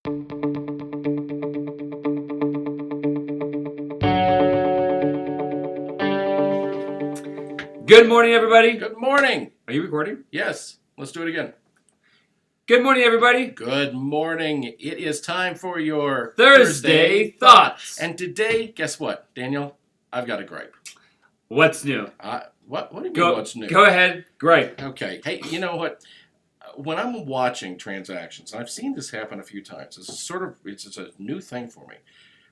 Good morning, everybody. Good morning. Are you recording? Yes, let's do it again. Good morning, everybody. Good morning. It is time for your Thursday Thoughts. And today, guess what, Daniel? I've got a gripe. What's new? What do you mean what's new? Go ahead. Gripe. Okay. Hey, you know what? When I'm watching transactions, and I've seen this happen a few times, it's a new thing for me.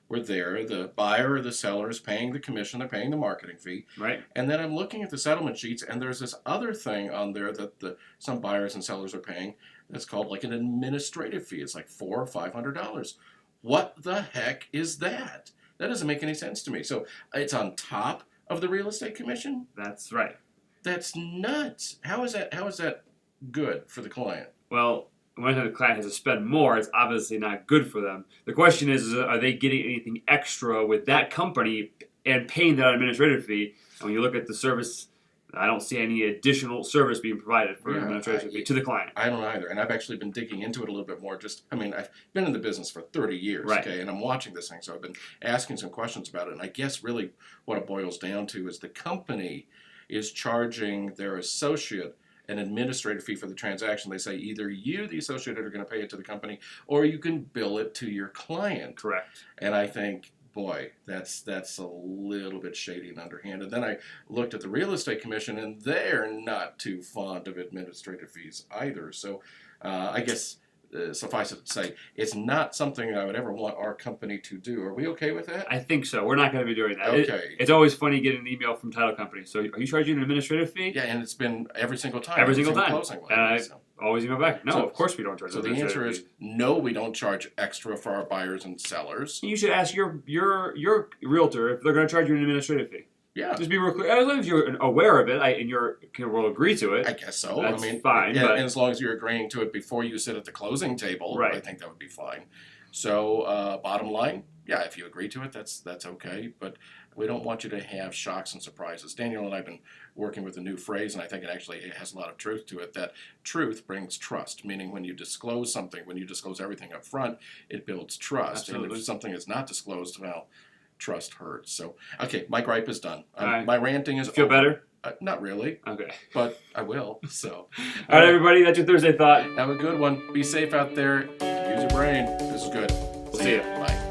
We're there, the buyer or the seller is paying the commission, they're paying the marketing fee. Right. And then I'm looking at the settlement sheets, and there's this other thing on there that some buyers and sellers are paying that's called like an administrative fee. It's like $400 or $500. What the heck is that? That doesn't make any sense to me. So it's on top of the real estate commission? That's right. That's nuts. How is that good for the client? Well, when the client has to spend more, it's obviously not good for them. The question is are they getting anything extra with that company and paying that administrative fee? And when you look at the service, I don't see any additional service being provided for an administrative fee to the client. I don't either. And I've actually been digging into it a little bit more. I've been in the business for 30 years, right. Okay, and I'm watching this thing, so I've been asking some questions about it. And I guess really what it boils down to is the company is charging their associate an administrative fee for the transaction. They say either you, the associate, are going to pay it to the company, or you can bill it to your client. Correct. And I think, boy, that's a little bit shady and underhanded. Then I looked at the real estate commission, and they're not too fond of administrative fees either. So I guess suffice it to say, it's not something I would ever want our company to do. Are we okay with that? I think so. We're not going to be doing that. Okay. It's always funny getting an email from title companies. So are you charging an administrative fee? Yeah, and it's been every single time. Every single time. Closing And I always email back. No, of course we don't charge. So the answer is no, we don't charge extra for our buyers and sellers. You should ask your realtor if they're going to charge you an administrative fee. Yeah. Just be real clear. As long as you're aware of it and will agree to it. I guess so. That's fine. And as long as you're agreeing to it before you sit at the closing table, right. I think that would be fine. So bottom line, yeah, if you agree to it, that's okay. But we don't want you to have shocks and surprises. Daniel and I have been working with a new phrase, and I think it has a lot of truth to it, that truth brings trust, meaning when you disclose something, when you disclose everything up front, it builds trust. Absolutely. And if something is not disclosed, well, trust hurts. So, okay, my gripe is done. Right. My ranting is Feel over. better? Not really. Okay. But I will. So. All right, everybody, that's your Thursday Thought. Have a good one. Be safe out there. Use your brain. This is good. We'll see you. Bye.